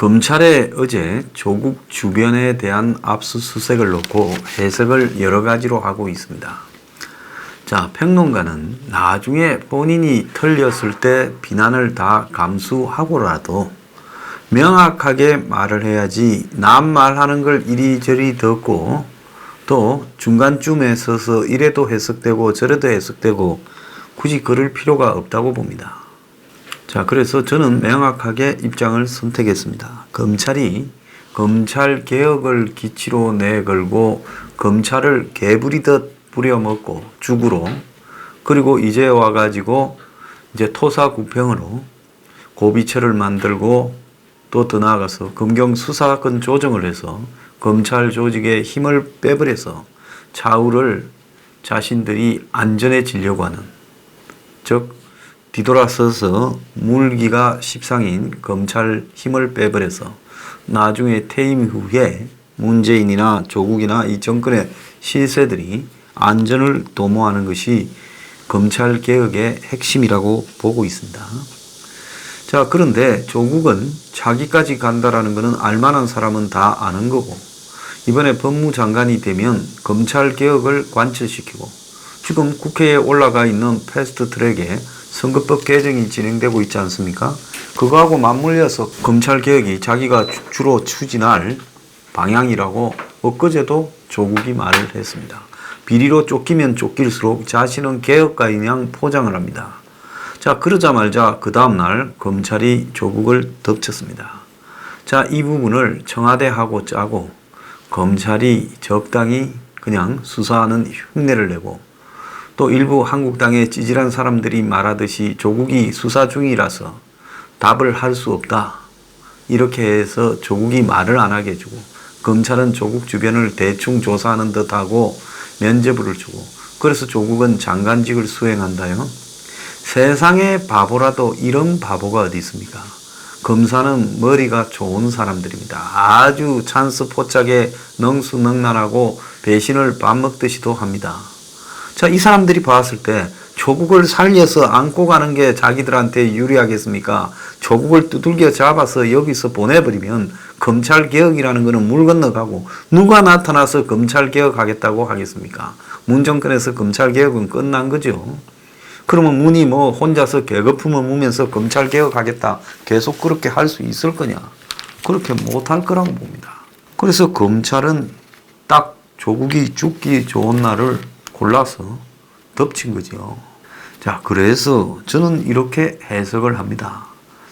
검찰에 어제 조국 주변에 대한 압수수색을 놓고 해석을 여러 가지로 하고 있습니다. 자, 평론가는 나중에 본인이 틀렸을 때 비난을 다 감수하고라도 명확하게 말을 해야지 남 말하는 걸 이리저리 듣고 또 중간쯤에 서서 이래도 해석되고 저래도 해석되고 굳이 그럴 필요가 없다고 봅니다. 자, 그래서 저는 명확하게 입장을 선택했습니다. 검찰이 검찰 개혁을 기치로 내걸고 검찰을 개부리듯 부려먹고 죽으로 그리고 이제 와가지고 이제 토사구팽으로 고비체를 만들고 또 더 나아가서 검경 수사권 조정을 해서 검찰 조직의 힘을 빼버려서 차후를 자신들이 안전해지려고 하는, 즉 뒤돌아서서 물기가 십상인 검찰 힘을 빼버려서 나중에 퇴임 후에 문재인이나 조국이나 이 정권의 실세들이 안전을 도모하는 것이 검찰개혁의 핵심이라고 보고 있습니다. 자, 그런데 조국은 자기까지 간다라는 것은 알만한 사람은 다 아는 거고, 이번에 법무장관이 되면 검찰개혁을 관철시키고 지금 국회에 올라가 있는 패스트트랙에 선거법 개정이 진행되고 있지 않습니까? 그거하고 맞물려서 검찰개혁이 자기가 주로 추진할 방향이라고 엊그제도 조국이 말을 했습니다. 비리로 쫓기면 쫓길수록 자신은 개혁가인 양 포장을 합니다. 자, 그러자마자 그 다음날 검찰이 조국을 덮쳤습니다. 자, 이 부분을 청와대하고 짜고 검찰이 적당히 그냥 수사하는 흉내를 내고 또 일부 한국당의 찌질한 사람들이 말하듯이 조국이 수사 중이라서 답을 할 수 없다, 이렇게 해서 조국이 말을 안 하게 해주고 검찰은 조국 주변을 대충 조사하는 듯하고 면죄부를 주고 그래서 조국은 장관직을 수행한다요. 세상에 바보라도 이런 바보가 어디 있습니까? 검사는 머리가 좋은 사람들입니다. 아주 찬스 포착에 능수능란하고 배신을 밥 먹듯이도 합니다. 자, 이 사람들이 봤을 때 조국을 살려서 안고 가는 게 자기들한테 유리하겠습니까? 조국을 두들겨 잡아서 여기서 보내버리면 검찰개혁이라는 것은 물 건너가고 누가 나타나서 검찰개혁하겠다고 하겠습니까? 문 정권에서 검찰개혁은 끝난 거죠. 그러면 문이 뭐 혼자서 개거품을 무면서 검찰개혁하겠다 계속 그렇게 할 수 있을 거냐? 그렇게 못할 거라고 봅니다. 그래서 검찰은 딱 조국이 죽기 좋은 날을 골라서 덮친 거죠. 자, 그래서 저는 이렇게 해석을 합니다.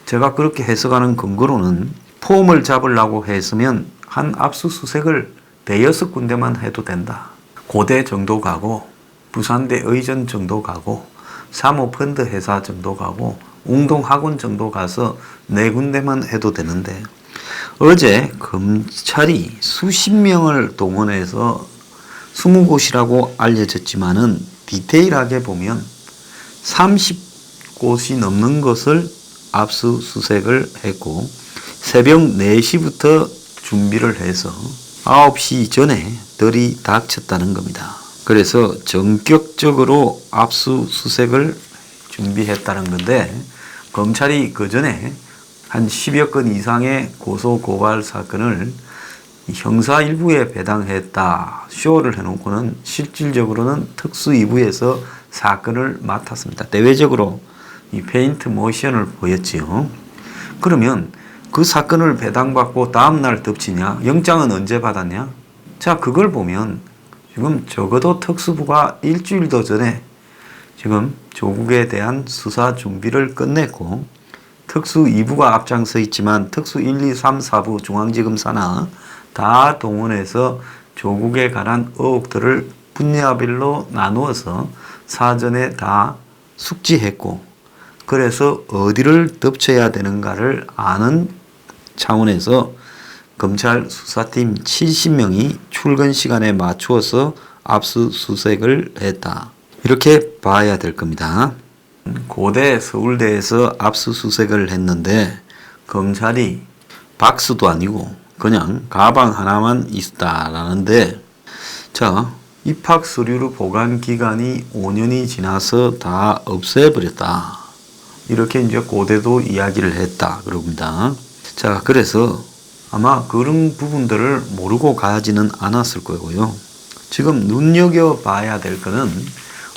제가 그렇게 해석하는 근거로는 폼을 잡으려고 했으면 한 압수수색을 대여섯 군데만 해도 된다. 고대 정도 가고 부산대 의전 정도 가고 사모펀드 회사 정도 가고 웅동학원 정도 가서 네 군데만 해도 되는데 어제 검찰이 수십 명을 동원해서 20곳이라고 알려졌지만은 디테일하게 보면 30곳이 넘는 것을 압수수색을 했고 새벽 4시부터 준비를 해서 9시 전에 들이닥쳤다는 겁니다. 그래서 전격적으로 압수수색을 준비했다는 건데 검찰이 그 전에 한 10여 건 이상의 고소고발 사건을 형사 1부에 배당했다 쇼를 해놓고는 실질적으로는 특수 2부에서 사건을 맡았습니다. 대외적으로 이 페인트 모션을 보였지요. 그러면 그 사건을 배당받고 다음날 덮치냐? 영장은 언제 받았냐? 자, 그걸 보면 지금 적어도 특수부가 일주일도 전에 지금 조국에 대한 수사 준비를 끝냈고 특수 2부가 앞장서 있지만 특수 1, 2, 3, 4부 중앙지검 산하 다 동원해서 조국에 관한 의혹들을 분야별로 나누어서 사전에 다 숙지했고 그래서 어디를 덮쳐야 되는가를 아는 차원에서 검찰 수사팀 70명이 출근 시간에 맞추어서 압수수색을 했다. 이렇게 봐야 될 겁니다. 고대 서울대에서 압수수색을 했는데 검찰이 박스도 아니고 그냥 가방 하나만 있었다라는데, 자, 입학 서류를 보관 기간이 5년이 지나서 다 없애버렸다. 이렇게 이제 고대도 이야기를 했다 그럽니다. 자, 그래서 아마 그런 부분들을 모르고 가지는 않았을 거고요. 지금 눈여겨봐야 될 거는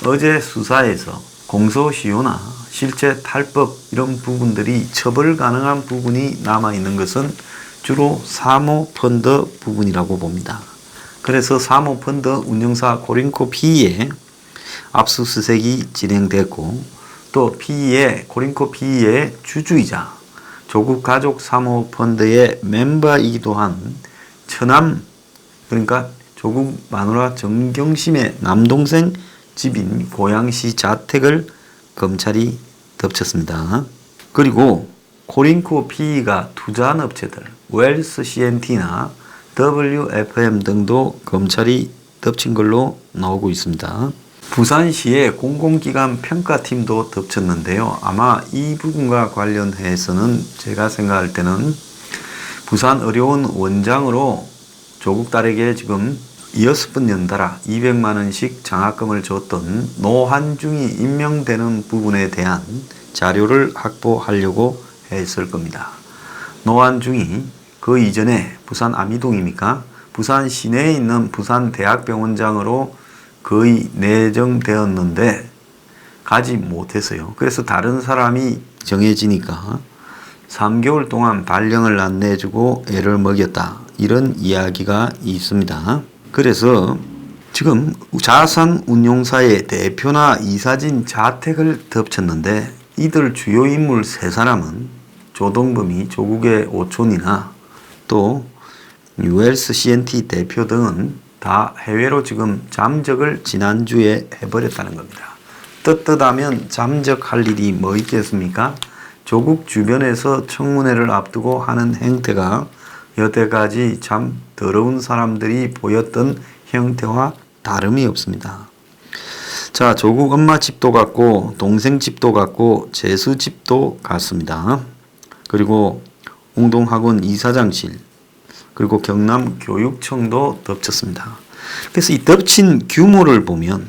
어제 수사에서 공소시효나 실제 탈법 이런 부분들이 처벌 가능한 부분이 남아있는 것은 주로 사모펀드 부분이라고 봅니다. 그래서 사모펀드 운영사 고린코 PE에 압수수색이 진행됐고, 또 PE의 고린코 PE의 주주이자 조국가족 사모펀드의 멤버이기도 한 처남, 그러니까 조국 마누라 정경심의 남동생 집인 고양시 자택을 검찰이 덮쳤습니다. 그리고 고린코 PE가 투자한 업체들 웰스 CNT나 WFM 등도 검찰이 덮친 걸로 나오고 있습니다. 부산시의 공공기관 평가팀도 덮쳤는데요. 아마 이 부분과 관련해서는 제가 생각할 때는 부산의료원 원장으로 조국 딸에게 지금 6번 연달아 200만 원씩 장학금을 줬던 노한중이 임명되는 부분에 대한 자료를 확보하려고 했을 겁니다. 노한중이 그 이전에 부산 아미동입니까? 부산 시내에 있는 부산대학병원장으로 거의 내정되었는데 가지 못했어요. 그래서 다른 사람이 정해지니까 3개월 동안 발령을 안 내주고 애를 먹였다, 이런 이야기가 있습니다. 그래서 지금 자산운용사의 대표나 이사진 자택을 덮쳤는데, 이들 주요 인물 3사람은 조동범이 조국의 오촌이나 또 웰스 CNT 대표 등은 다 해외로 지금 잠적을 지난주에 해버렸다는 겁니다. 떳떳하면 잠적할 일이 뭐 있겠습니까? 조국 주변에서 청문회를 앞두고 하는 행태가 여태까지 참 더러운 사람들이 보였던 형태와 다름이 없습니다. 자, 조국 엄마 집도 같고 동생 집도 같고 재수 집도 같습니다. 그리고 웅동학원 이사장실, 그리고 경남교육청도 덮쳤습니다. 그래서 이 덮친 규모를 보면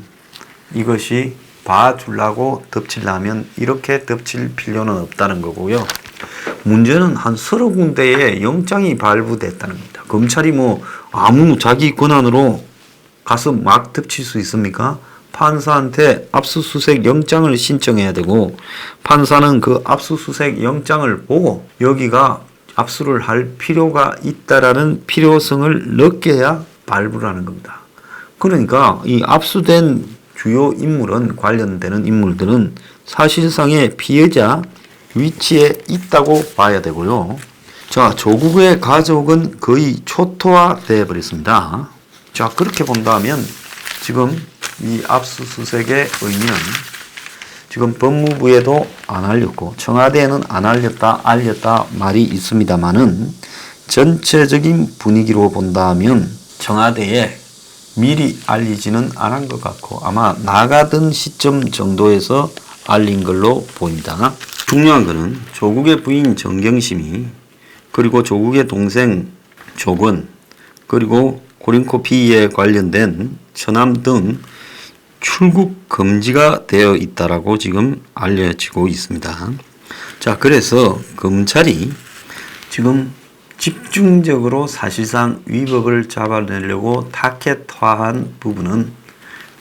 이것이 봐주려고 덮치려면 이렇게 덮칠 필요는 없다는 거고요. 문제는 한 서너 군데에 영장이 발부됐다는 겁니다. 검찰이 뭐 아무 자기 권한으로 가서 막 덮칠 수 있습니까? 판사한테 압수수색 영장을 신청해야 되고, 판사는 그 압수수색 영장을 보고 여기가 압수를 할 필요가 있다라는 필요성을 느껴야 발부를 하는 겁니다. 그러니까 이 압수된 주요 인물은, 관련되는 인물들은 사실상의 피해자 위치에 있다고 봐야 되고요. 자, 조국의 가족은 거의 초토화되어 버렸습니다. 자, 그렇게 본다면 지금 이 압수수색의 의미는 지금 법무부에도 안 알렸고 청와대에는 안 알렸다 말이 있습니다만은, 전체적인 분위기로 본다면 청와대에 미리 알리지는 않은 것 같고 아마 나가던 시점 정도에서 알린 걸로 보입니다. 중요한 것은 조국의 부인 정경심이, 그리고 조국의 동생 조건, 그리고 고린코 PE에 관련된 처남 등 출국 금지가 되어 있다라고 지금 알려지고 있습니다. 자, 그래서 검찰이 지금 집중적으로 사실상 위법을 잡아내려고 타겟화한 부분은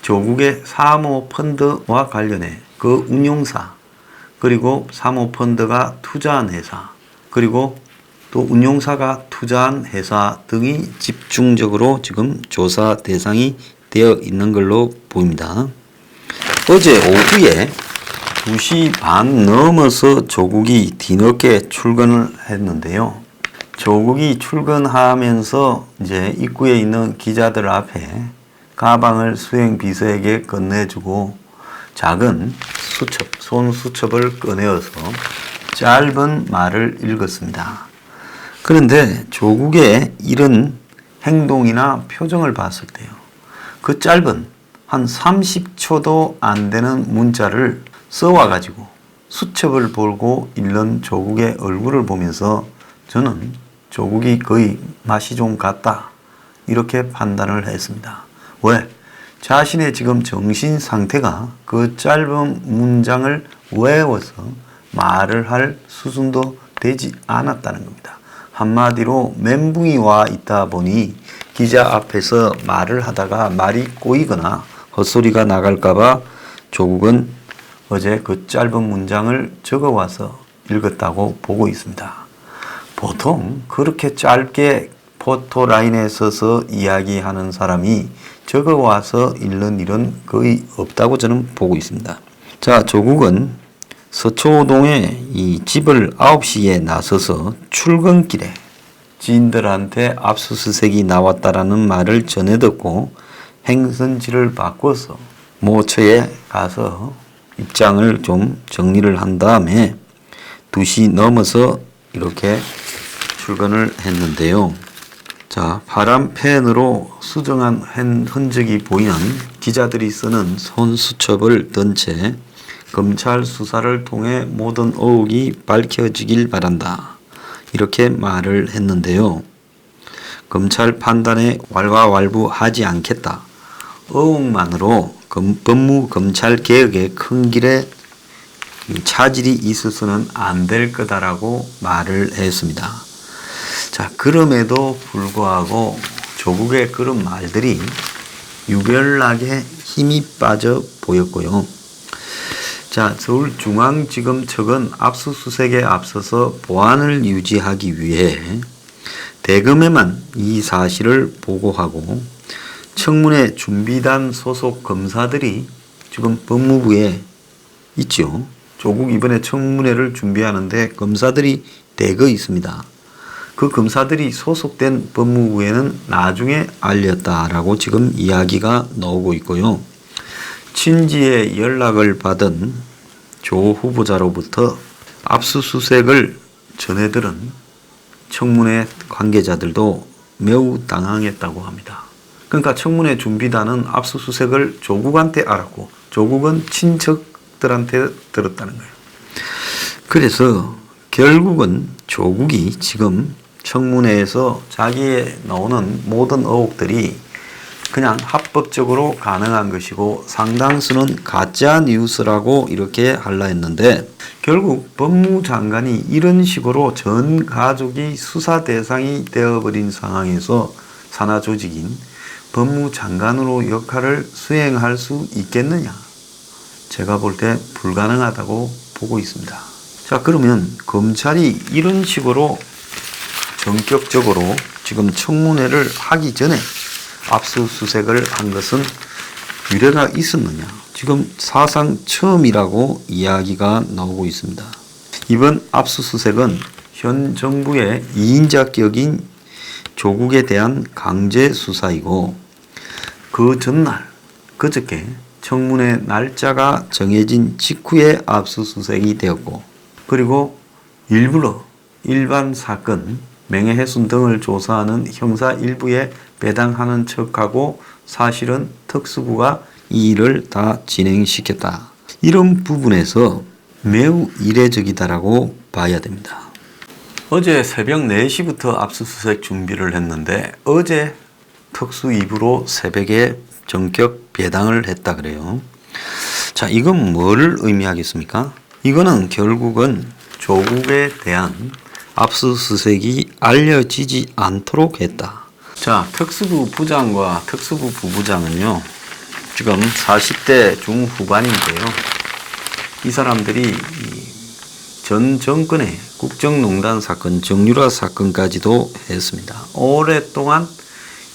조국의 사모펀드와 관련해 그 운용사, 그리고 사모펀드가 투자한 회사, 그리고 또 운용사가 투자한 회사 등이 집중적으로 지금 조사 대상이 되어 있는 걸로 보입니다. 어제 오후에 2시 반 넘어서 조국이 뒤늦게 출근을 했는데요. 조국이 출근하면서 이제 입구에 있는 기자들 앞에 가방을 수행 비서에게 건네주고 작은 수첩, 손 수첩을 꺼내어서 짧은 말을 읽었습니다. 그런데 조국의 이런 행동이나 표정을 봤을 때요, 그 짧은 한 30초도 안 되는 문자를 써와가지고 수첩을 보고 읽는 조국의 얼굴을 보면서 저는 조국이 거의 맛이 좀 갔다, 이렇게 판단을 했습니다. 왜? 자신의 지금 정신 상태가 그 짧은 문장을 외워서 말을 할 수준도 되지 않았다는 겁니다. 한마디로 멘붕이 와 있다 보니 기자 앞에서 말을 하다가 말이 꼬이거나 헛소리가 나갈까봐 조국은 어제 그 짧은 문장을 적어와서 읽었다고 보고 있습니다. 보통 그렇게 짧게 포토라인에 서서 이야기하는 사람이 적어와서 읽는 일은 거의 없다고 저는 보고 있습니다. 자, 조국은 서초동에 이 집을 9시에 나서서 출근길에 지인들한테 압수수색이 나왔다라는 말을 전해 듣고 행선지를 바꿔서 모처에 가서 입장을 좀 정리를 한 다음에 2시 넘어서 이렇게 출근을 했는데요. 자, 파란 펜으로 수정한 흔적이 보이는 기자들이 쓰는 손수첩을 든 채 검찰 수사를 통해 모든 의혹이 밝혀지길 바란다. 이렇게 말을 했는데요. 검찰 판단에 왈가왈부하지 않겠다. 의혹만으로 법무검찰개혁의 큰 길에 차질이 있어서는 안 될 거다라고 말을 했습니다. 자, 그럼에도 불구하고 조국의 그런 말들이 유별나게 힘이 빠져 보였고요. 자, 서울중앙지검 측은 압수수색에 앞서서 보안을 유지하기 위해 대검에만 이 사실을 보고하고 청문회 준비단 소속 검사들이 지금 법무부에 있죠. 조국 이번에 청문회를 준비하는데 검사들이 대거 있습니다. 그 검사들이 소속된 법무부에는 나중에 알렸다라고 지금 이야기가 나오고 있고요. 친지의 연락을 받은 조 후보자로부터 압수수색을 전해들은 청문회 관계자들도 매우 당황했다고 합니다. 그러니까 청문회 준비단은 압수수색을 조국한테 알았고 조국은 친척들한테 들었다는 거예요. 그래서 결국은 조국이 지금 청문회에서 자기의 나오는 모든 의혹들이 그냥 합법적으로 가능한 것이고 상당수는 가짜 뉴스라고 이렇게 하려 했는데 결국 법무장관이 이런 식으로 전 가족이 수사 대상이 되어버린 상황에서 산하 조직인 법무장관으로 역할을 수행할 수 있겠느냐? 제가 볼 때 불가능하다고 보고 있습니다. 자, 그러면 검찰이 이런 식으로 전격적으로 지금 청문회를 하기 전에 압수수색을 한 것은 유례가 있었느냐? 지금 사상 처음이라고 이야기가 나오고 있습니다. 이번 압수수색은 현 정부의 2인자격인 조국에 대한 강제 수사이고 그 전날 그저께 청문회 날짜가 정해진 직후에 압수수색이 되었고 그리고 일부러 일반 사건, 명예훼손 등을 조사하는 형사 일부에 배당하는 척하고 사실은 특수부가 이 일을 다 진행시켰다. 이런 부분에서 매우 이례적이다라고 봐야 됩니다. 어제 새벽 4시부터 압수수색 준비를 했는데 어제 특수 2부로 새벽에 전격 배당을 했다 그래요. 자, 이건 뭐를 의미하겠습니까? 이거는 결국은 조국에 대한 압수수색이 알려지지 않도록 했다. 자, 특수부 부장과 특수부 부부장은요, 지금 40대 중후반인데요. 이 사람들이 전 정권의 국정농단 사건, 정유라 사건까지도 했습니다. 오랫동안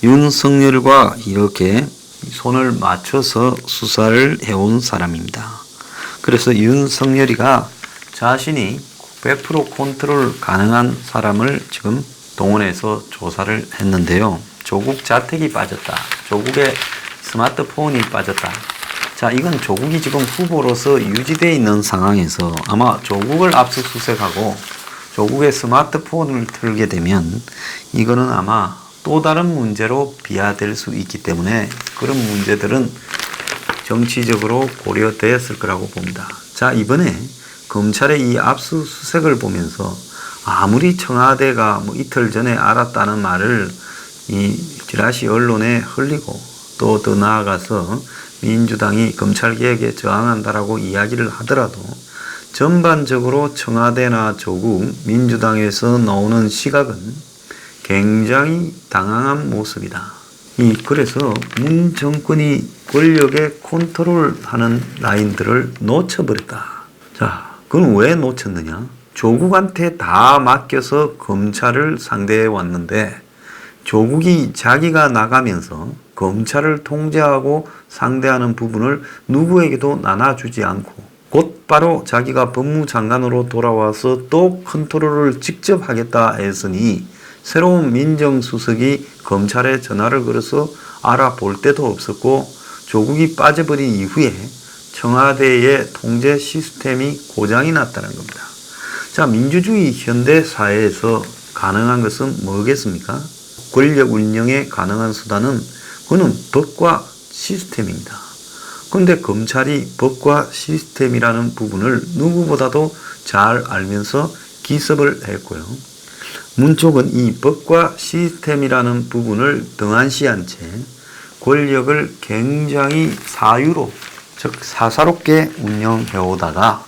윤석열과 이렇게 손을 맞춰서 수사를 해온 사람입니다. 그래서 윤석열이가 자신이 100% 컨트롤 가능한 사람을 지금 동원해서 조사를 했는데요. 조국 자택이 빠졌다. 조국의 스마트폰이 빠졌다. 자, 이건 조국이 지금 후보로서 유지되어 있는 상황에서 아마 조국을 압수수색하고 조국의 스마트폰을 틀게 되면 이거는 아마 또 다른 문제로 비화될 수 있기 때문에 그런 문제들은 정치적으로 고려되었을 거라고 봅니다. 자, 이번에 검찰의 이 압수수색을 보면서 아무리 청와대가 이틀 전에 알았다는 말을 이 지라시 언론에 흘리고 또 더 나아가서 민주당이 검찰개혁에 저항한다라고 이야기를 하더라도 전반적으로 청와대나 조국, 민주당에서 나오는 시각은 굉장히 당황한 모습이다. 그래서 문 정권이 권력에 컨트롤하는 라인들을 놓쳐버렸다. 자, 그건 왜 놓쳤느냐? 조국한테 다 맡겨서 검찰을 상대해 왔는데 조국이 자기가 나가면서 검찰을 통제하고 상대하는 부분을 누구에게도 나눠주지 않고 곧바로 자기가 법무장관으로 돌아와서 또 컨트롤을 직접 하겠다 했으니 새로운 민정수석이 검찰에 전화를 걸어서 알아볼 때도 없었고 조국이 빠져버린 이후에 청와대의 통제 시스템이 고장이 났다는 겁니다. 자, 민주주의 현대 사회에서 가능한 것은 뭐겠습니까? 권력 운영에 가능한 수단은 그는 법과 시스템입니다. 그런데 검찰이 법과 시스템이라는 부분을 누구보다도 잘 알면서 기습을 했고요. 문 쪽은 이 법과 시스템이라는 부분을 등한시한 채 권력을 굉장히 사유로, 즉 사사롭게 운영해 오다가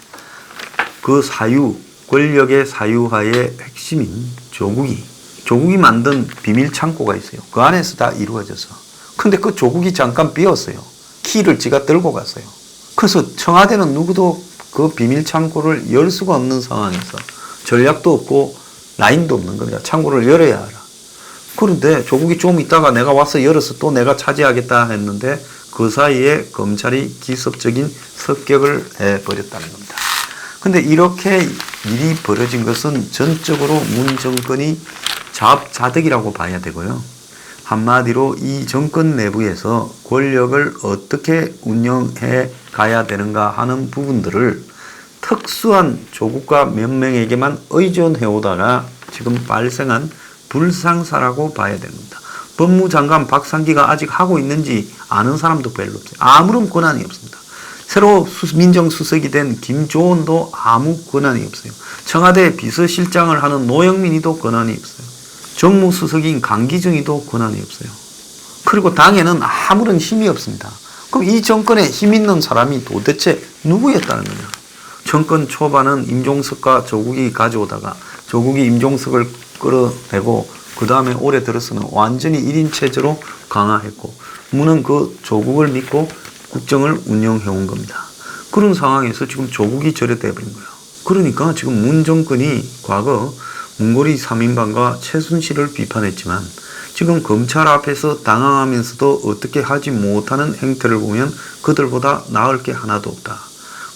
그 사유, 권력의 사유하의 핵심인 조국이 만든 비밀 창고가 있어요. 그 안에서 다 이루어져서. 근데 그 조국이 잠깐 비었어요. 키를 지가 들고 갔어요. 그래서 청와대는 누구도 그 비밀 창고를 열 수가 없는 상황에서 전략도 없고 라인도 없는 겁니다. 창고를 열어야 알아. 그런데 조국이 좀 있다가 내가 와서 열어서 또 내가 차지하겠다 했는데 그 사이에 검찰이 기습적인 습격을 해버렸다는 겁니다. 근데 이렇게 일이 벌어진 것은 전적으로 문 정권이 자업자득이라고 봐야 되고요. 한마디로 이 정권 내부에서 권력을 어떻게 운영해 가야 되는가 하는 부분들을 특수한 조국과 몇 명에게만 의존해 오다가 지금 발생한 불상사라고 봐야 됩니다. 법무장관 박상기가 아직 하고 있는지 아는 사람도 별로 없어요. 아무런 권한이 없습니다. 새로 민정수석이 된 김조원도 아무 권한이 없어요. 청와대 비서실장을 하는 노영민이도 권한이 없어요. 정무수석인 강기정이도 권한이 없어요. 그리고 당에는 아무런 힘이 없습니다. 그럼 이 정권에 힘 있는 사람이 도대체 누구였다는 거냐? 정권 초반은 임종석과 조국이 가져오다가 조국이 임종석을 끌어내고 그 다음에 올해 들어서는 완전히 1인 체제로 강화했고 문은 그 조국을 믿고 국정을 운영해 온 겁니다. 그런 상황에서 지금 조국이 절여돼 버린 거예요. 그러니까 지금 문 정권이 과거 문고리 3인방과 최순실을 비판했지만 지금 검찰 앞에서 당황하면서도 어떻게 하지 못하는 행태를 보면 그들보다 나을 게 하나도 없다.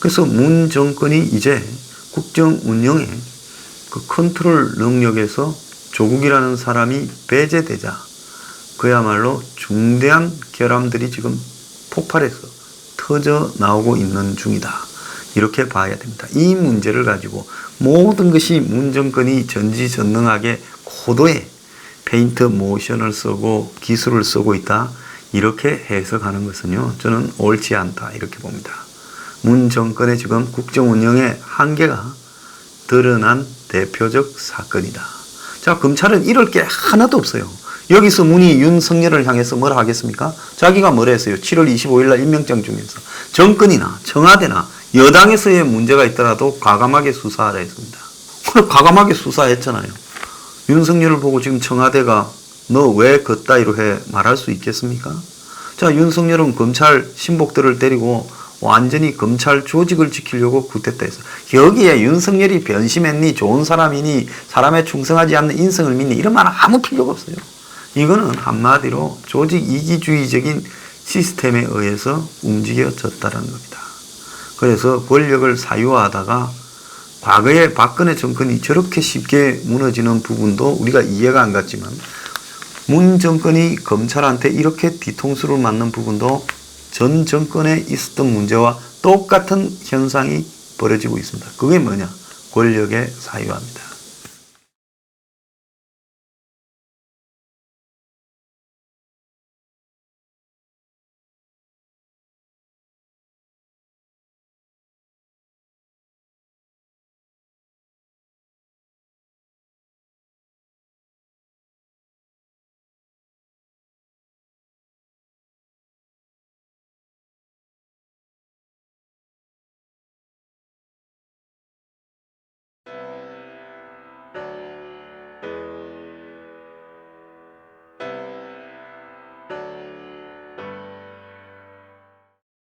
그래서 문 정권이 이제 국정 운영에 그 컨트롤 능력에서 조국이라는 사람이 배제되자 그야말로 중대한 결함들이 지금 폭발해서 터져 나오고 있는 중이다. 이렇게 봐야 됩니다. 이 문제를 가지고 모든 것이 문 정권이 전지전능하게 고도의 페인트 모션을 쓰고 기술을 쓰고 있다. 이렇게 해석하는 것은요, 저는 옳지 않다. 이렇게 봅니다. 문 정권의 지금 국정 운영의 한계가 드러난 대표적 사건이다. 자, 검찰은 이럴 게 하나도 없어요. 여기서 문이 윤석열을 향해서 뭐라 하겠습니까? 자기가 뭐라 했어요? 7월 25일 날 임명장 중에서 정권이나 청와대나 여당에서의 문제가 있더라도 과감하게 수사하라 했습니다. 그래, 과감하게 수사했잖아요. 윤석열을 보고 지금 청와대가 너 왜 그따위로 해 말할 수 있겠습니까? 자, 윤석열은 검찰 신복들을 데리고 완전히 검찰 조직을 지키려고 구태타 했어. 여기에 윤석열이 변심했니, 좋은 사람이니, 사람에 충성하지 않는 인성을 믿니, 이런 말 아무 필요가 없어요. 이거는 한마디로 조직 이기주의적인 시스템에 의해서 움직여졌다는 겁니다. 그래서 권력을 사유화하다가 과거에 박근혜 정권이 저렇게 쉽게 무너지는 부분도 우리가 이해가 안 갔지만 문 정권이 검찰한테 이렇게 뒤통수를 맞는 부분도 전 정권에 있었던 문제와 똑같은 현상이 벌어지고 있습니다. 그게 뭐냐? 권력의 사유화입니다.